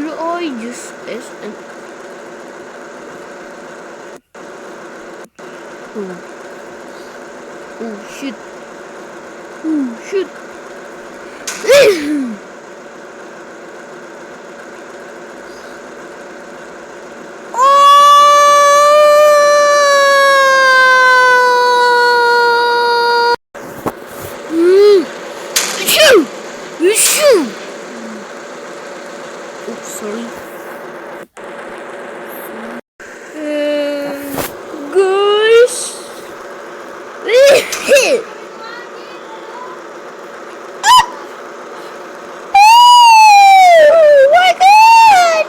Here I just is and oh shit. Oh shit. Shoo! Shoo! Oops, sorry. Guys. Oh my god!